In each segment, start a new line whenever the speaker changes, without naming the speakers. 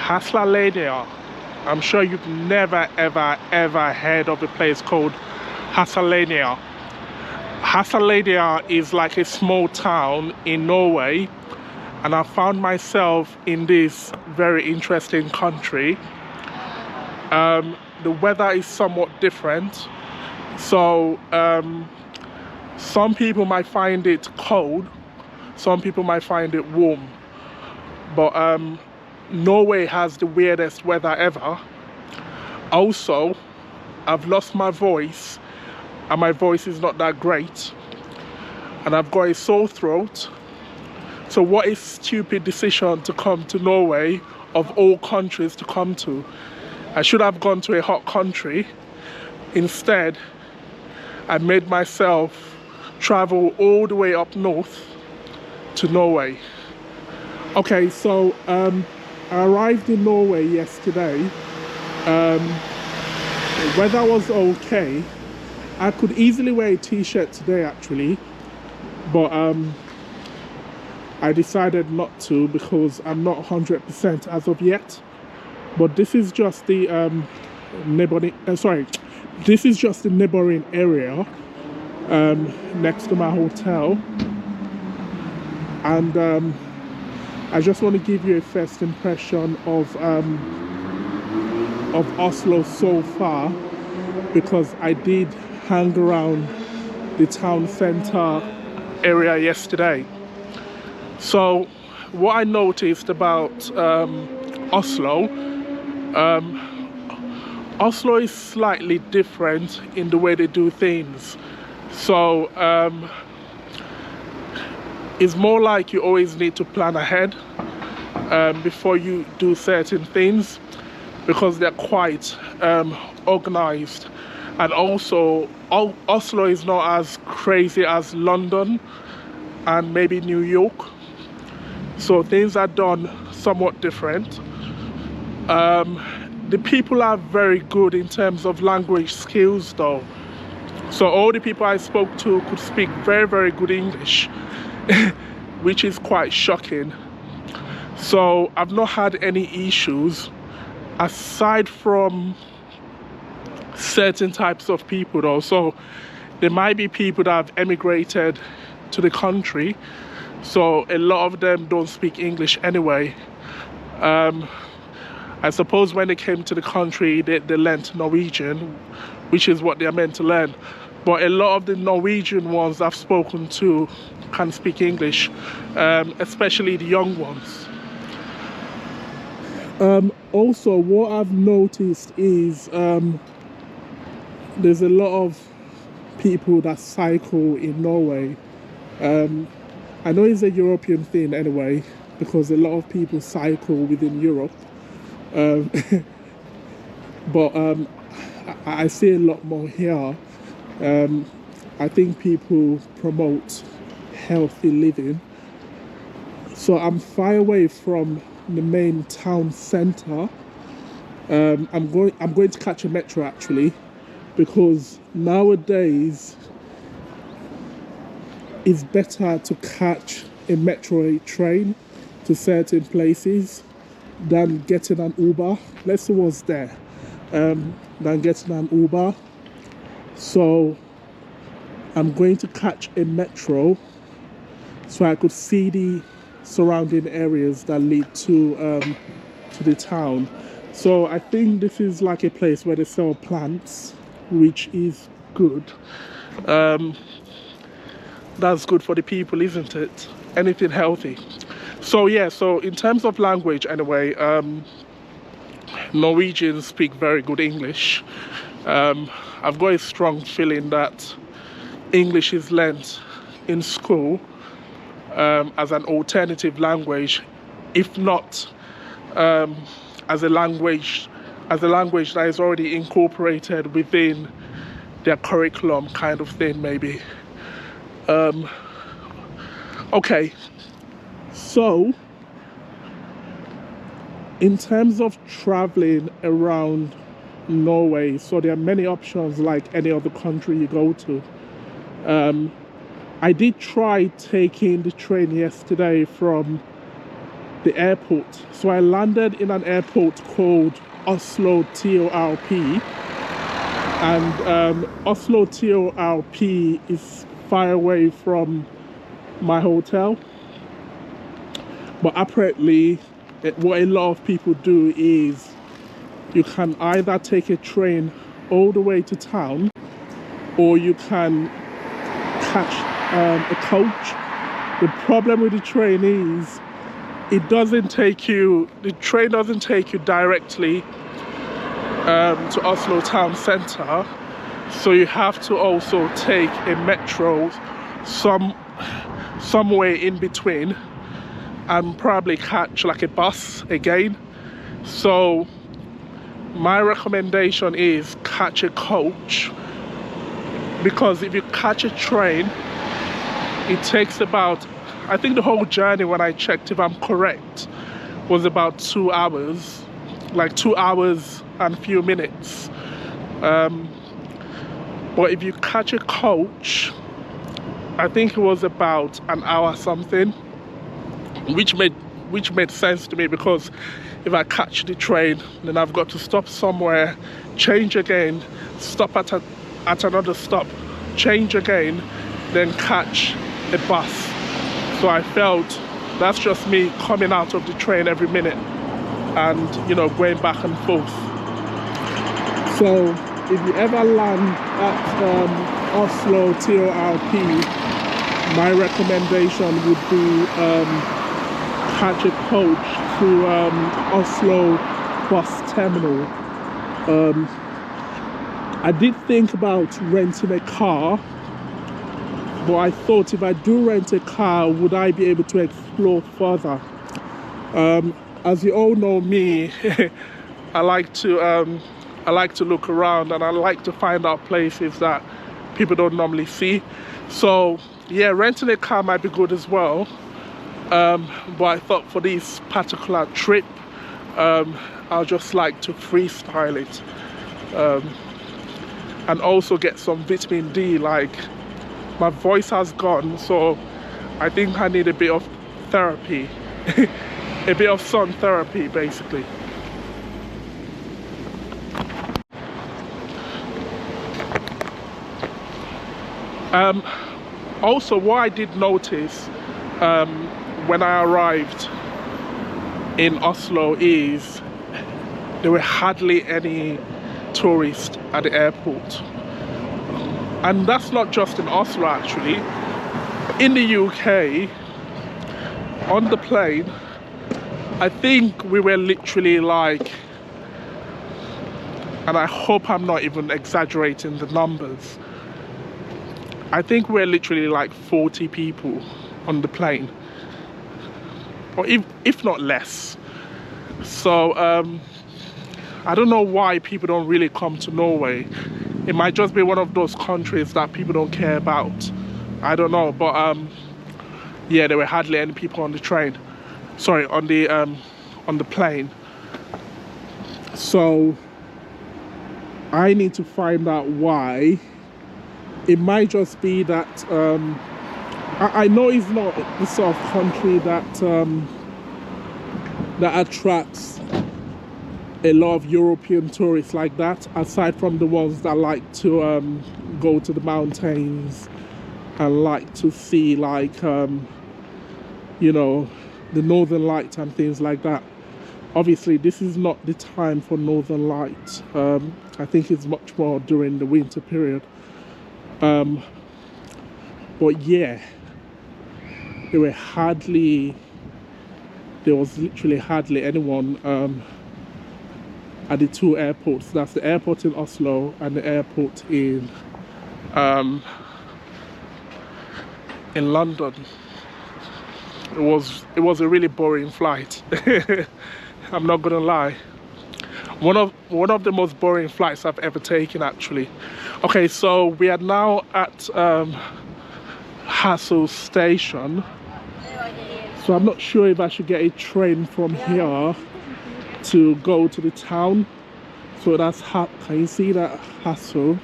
Scandanavia. I'm sure you've never ever heard of a place called Scandanavia. Scandanavia is like a small town in Norway, and I found myself in this very interesting country. The weather is somewhat different, so some people might find it cold, some people might find it warm, but Norway has the weirdest weather ever. Also, I've lost my voice, and my voice is not that great, and I've got a sore throat. So what a stupid decision to come to Norway, of all countries to come to. I should have gone to a hot country. Instead, I made myself travel all the way up north to Norway. Okay, so I arrived in Norway yesterday. The weather was okay. I could easily wear a t-shirt today actually, but I decided not to because I'm not 100% as of yet. But this is just the this is just the neighboring area next to my hotel, and I just want to give you a first impression of Oslo so far, because I did hang around the town center area yesterday. So what I noticed about Oslo, Oslo is slightly different in the way they do things. So it's more like you always need to plan ahead before you do certain things, because they're quite organized. And also Oslo is not as crazy as London and maybe New York, so things are done somewhat different. The people are very good in terms of language skills though. So all the people I spoke to could speak very good English, which is quite shocking. So I've not had any issues, aside from certain types of people though. So there might be people that have emigrated to the country, so a lot of them don't speak English anyway. I suppose when they came to the country, they learnt Norwegian, which is what they're meant to learn. But a lot of the Norwegian ones I've spoken to can speak English, especially the young ones. Also, what I've noticed is there's a lot of people that cycle in Norway. I know it's a European thing anyway, because a lot of people cycle within Europe. But I see a lot more here. I think people promote healthy living. So I'm far away from the main town center. I'm going to catch a metro actually, because nowadays it's better to catch a metro train to certain places than getting an Uber. Let's see what's there. Than getting an Uber. So I'm going to catch a metro so I could see the surrounding areas that lead to the town. So I think this is like a place where they sell plants, which is good. That's good for the people, isn't it? Anything healthy. So yeah, so in terms of language anyway, Norwegians speak very good English. I've got a strong feeling that English is learnt in school as an alternative language, if not as a language that is already incorporated within their curriculum kind of thing maybe. Okay, so in terms of traveling around Norway, so there are many options like any other country you go to. I did try taking the train yesterday from the airport. So I landed in an airport called Oslo TORP, and Oslo TORP is far away from my hotel, but apparently what a lot of people do is you can either take a train all the way to town, or you can catch a coach. The problem with the train is the train doesn't take you directly to Oslo town centre, so you have to also take a metro somewhere in between, and probably catch like a bus again. So my recommendation is catch a coach, because if you catch a train, it takes about, I think the whole journey, when I checked, if I'm correct, was about 2 hours, like 2 hours and a few minutes. But if you catch a coach, I think it was about an hour something, which made sense to me, because if I catch the train, then I've got to stop somewhere, change again, stop at another stop, change again, then catch a bus. So I felt that's just me coming out of the train every minute and, you know, going back and forth. So if you ever land at Oslo TORP, my recommendation would be catch a coach to Oslo bus terminal. I did think about renting a car, but I thought if I do rent a car, would I be able to explore further? As you all know me, I like to look around, and I like to find out places that people don't normally see. So yeah, renting a car might be good as well. But I thought for this particular trip, I'll just like to freestyle it, and also get some vitamin D. Like, my voice has gone, so I think I need a bit of therapy, a bit of sun therapy basically. Also, what I did notice when I arrived in Oslo is there were hardly any tourists at the airport. And that's not just in Oslo actually. In the UK, on the plane, I think we were literally like, and I hope I'm not even exaggerating the numbers, I think we're literally like 40 people on the plane, or if not less. So I don't know why people don't really come to Norway. It might just be one of those countries that people don't care about. I don't know, but yeah, there were hardly any people on the train. Sorry, on the plane. So I need to find out why. It might just be that I know it's not the sort of country that that attracts a lot of European tourists like that, aside from the ones that like to go to the mountains and like to see, like you know, the northern lights and things like that. Obviously this is not the time for northern lights. I think it's much more during the winter period. But yeah, there was literally hardly anyone at the two airports. That's the airport in Oslo and the airport in London. It was a really boring flight. I'm not gonna lie. One of the most boring flights I've ever taken actually. Okay, so we are now at Haakon station. So I'm not sure if I should get a train from here to go to the town. So that's can you see that, Haakon?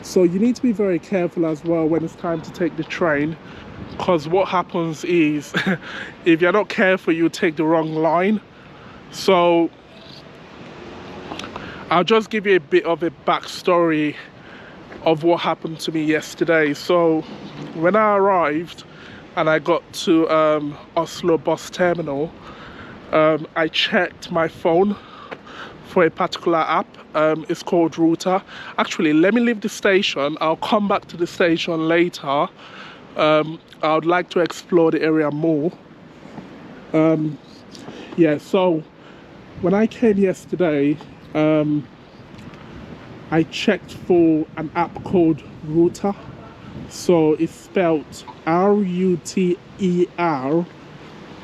So you need to be very careful as well when it's time to take the train, because what happens is if you're not careful, you take the wrong line. So I'll just give you a bit of a backstory of what happened to me yesterday. So when I arrived and I got to Oslo bus terminal, I checked my phone for a particular app. It's called Router. Actually, let me leave the station. I'll come back to the station later. I would like to explore the area more. Yeah, so when I came yesterday, I checked for an app called Router. So it's spelled R-U-T-E-R.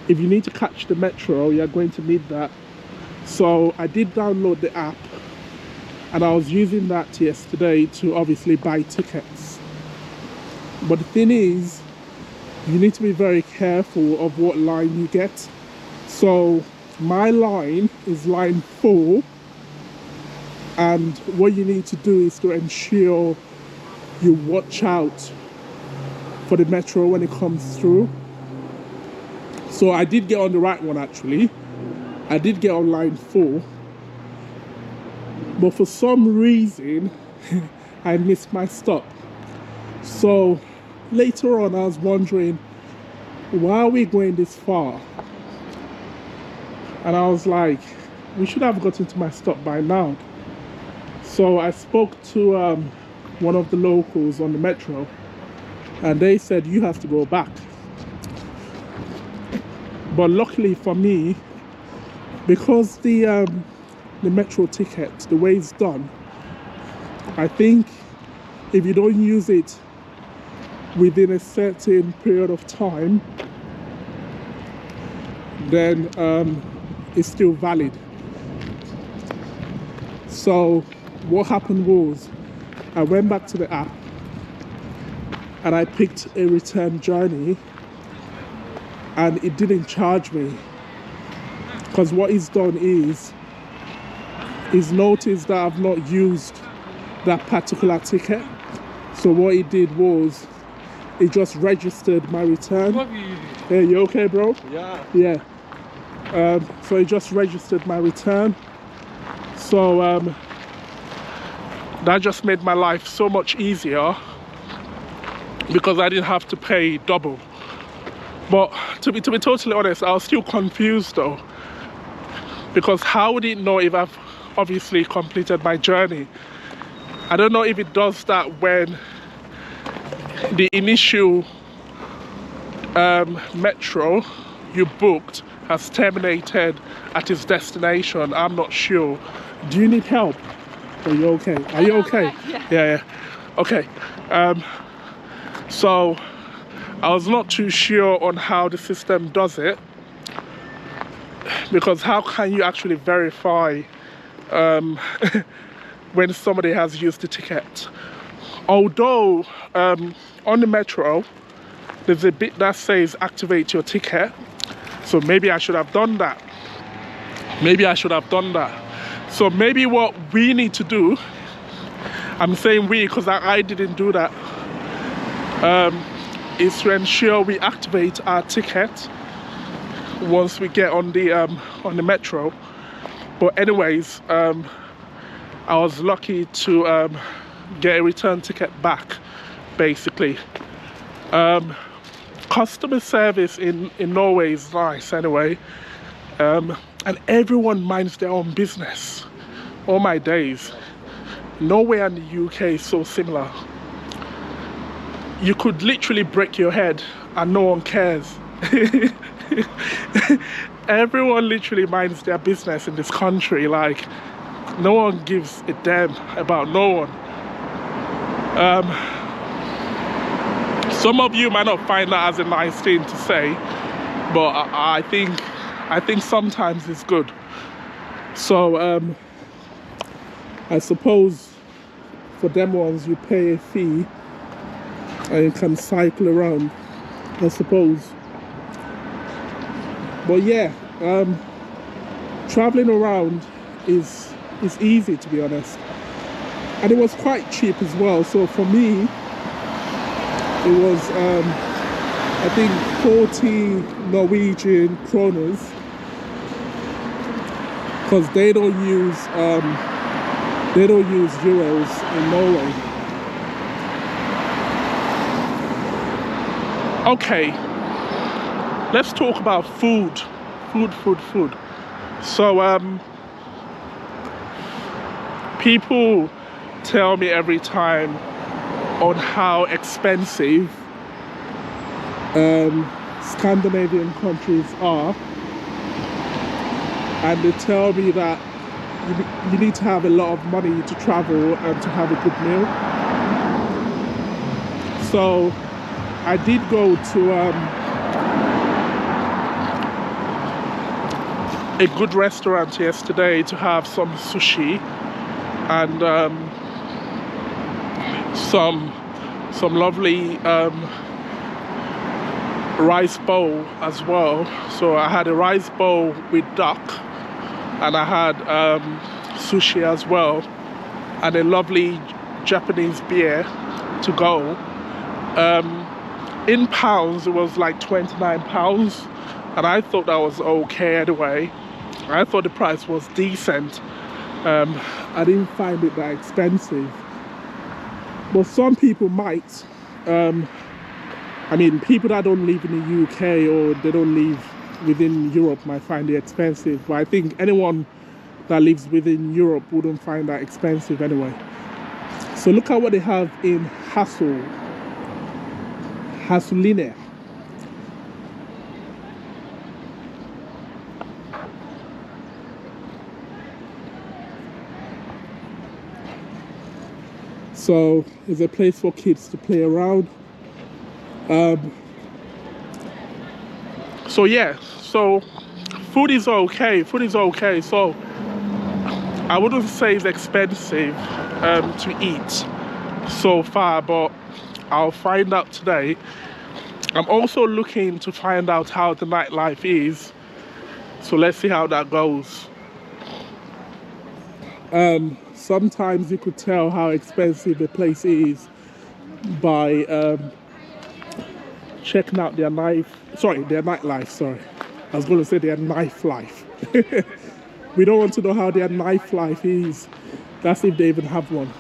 If you need to catch the metro, you're going to need that. So I did download the app, and I was using that yesterday to obviously buy tickets. But the thing is, you need to be very careful of what line you get. So my line is line 4, and what you need to do is to ensure you watch out for the metro when it comes through. So I did get on the right one actually. I did get on line 4, but for some reason I missed my stop. So later on I was wondering, why are we going this far? And I was like, we should have gotten to my stop by now. So I spoke to one of the locals on the metro, and they said you have to go back. But luckily for me, because the metro ticket, the way it's done, I think if you don't use it within a certain period of time, then it's still valid. So what happened was, I went back to the app and I picked a return journey, and it didn't charge me. Because what he's done is, he's noticed that I've not used that particular ticket. So what he did was, he just registered my return. Hey, you okay, bro?
Yeah.
Yeah. So he just registered my return. So that just made my life so much easier, because I didn't have to pay double. But to be totally honest, I was still confused though, because how would it know if I've obviously completed my journey? I don't know if it does that when the initial metro you booked has terminated at its destination. I'm not sure. Do you need help? Are you okay? Are you okay? Yeah. Okay. So I was not too sure on how the system does it, because how can you actually verify when somebody has used the ticket? Although on the metro there's a bit that says activate your ticket, so maybe I should have done that. So maybe what we need to do, I'm saying we because I didn't do that, is to ensure we activate our ticket once we get on the metro. But anyways, I was lucky to get a return ticket back, basically. Customer service in Norway is nice anyway, and everyone minds their own business. All my days, Norway and the UK is so similar. You could literally break your head and no one cares. Everyone literally minds their business in this country. Like, no one gives a damn about no one. Some of you might not find that as a nice thing to say, but I think sometimes it's good. So I suppose for them ones you pay a fee and you can cycle around, I suppose. But yeah, traveling around is easy, to be honest, and it was quite cheap as well. So for me, it was I think 40 Norwegian kroners, because they don't use euros in Norway. Okay, let's talk about food. Food. So people tell me every time on how expensive Scandinavian countries are, and they tell me that you need to have a lot of money to travel and to have a good meal. So I did go to a good restaurant yesterday to have some sushi and some lovely rice bowl as well. So I had a rice bowl with duck, and I had sushi as well, and a lovely Japanese beer to go. In pounds, it was like £29, and I thought that was okay anyway. I thought the price was decent. I didn't find it that expensive, but some people might. I mean, people that don't live in the UK or they don't live within Europe might find it expensive, but I think anyone that lives within Europe wouldn't find that expensive anyway. So look at what they have in Hasseline. So it's a place for kids to play around. So yeah, so food is okay. So I wouldn't say it's expensive to eat so far, but I'll find out today. I'm also looking to find out how the nightlife is, so let's see how that goes. Sometimes you could tell how expensive a place is by checking out their nightlife. Sorry, I was going to say their knife life. We don't want to know how their knife life is. That's if they even have one.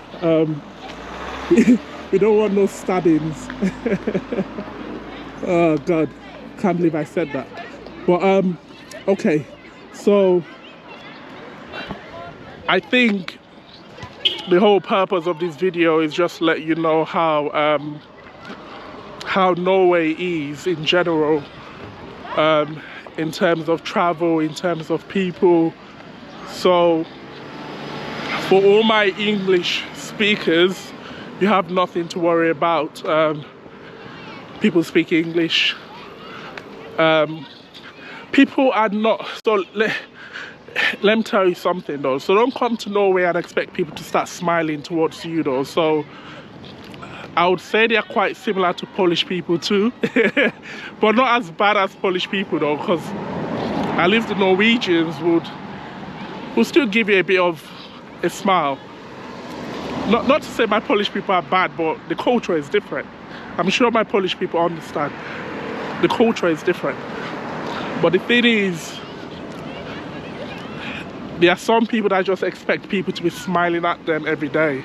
We don't want no stabbings. Oh God, can't believe I said that. But okay, so I think the whole purpose of this video is just to let you know how Norway is in general, in terms of travel, in terms of people. So for all my English speakers, you have nothing to worry about. People speak English. People are not, so let me tell you something though. So don't come to Norway and expect people to start smiling towards you though. So I would say they are quite similar to Polish people too, but not as bad as Polish people though, because at least the Norwegians would still give you a bit of a smile. Not to say my Polish people are bad, but the culture is different. I'm sure my Polish people understand. The culture is different. But the thing is, there are some people that just expect people to be smiling at them every day.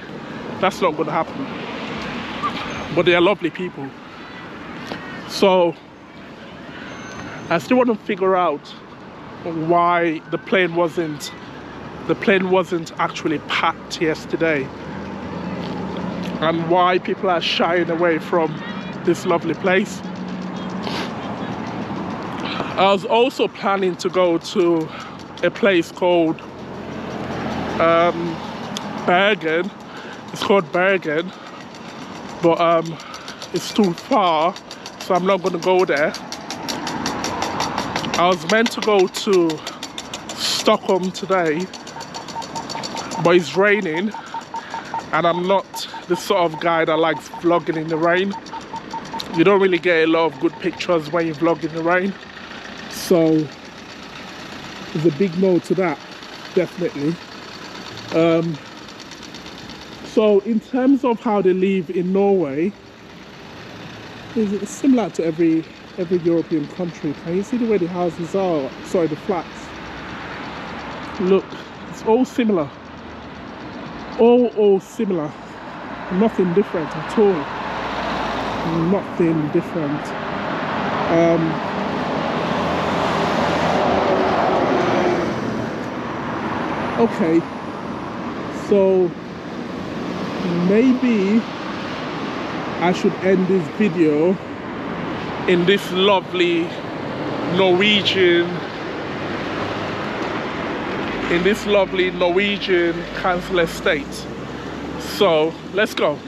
That's not going to happen. But they are lovely people. So I still want to figure out why the plane wasn't actually packed yesterday, and why people are shying away from this lovely place. I was also planning to go to a place called Bergen. It's called Bergen, but it's too far, so I'm not going to go there. I was meant to go to Stockholm today, but it's raining, and I'm not the sort of guy that likes vlogging in the rain. You don't really get a lot of good pictures when you vlog in the rain. So there's a big no to that, definitely. So in terms of how they live in Norway, it's similar to every every European country. Can you see the way the houses are? Sorry, the flats. Look, it's all similar. All similar. Nothing different at all. Nothing different. Okay, so maybe I should end this video in this lovely Norwegian council estate. So let's go.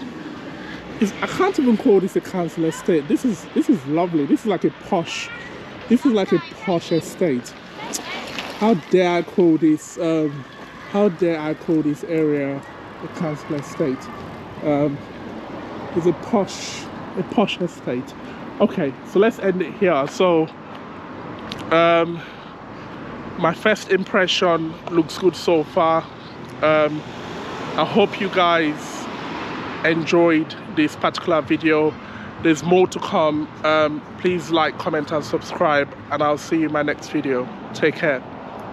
I can't even call this a council estate. This is lovely. This is like a posh estate. How dare I call this area a council estate? It's a posh estate. Okay, so let's end it here. So my first impression looks good so far. I hope you guys enjoyed this particular video. There's more to come. Please like, comment and subscribe, and I'll see you in my next video. Take care.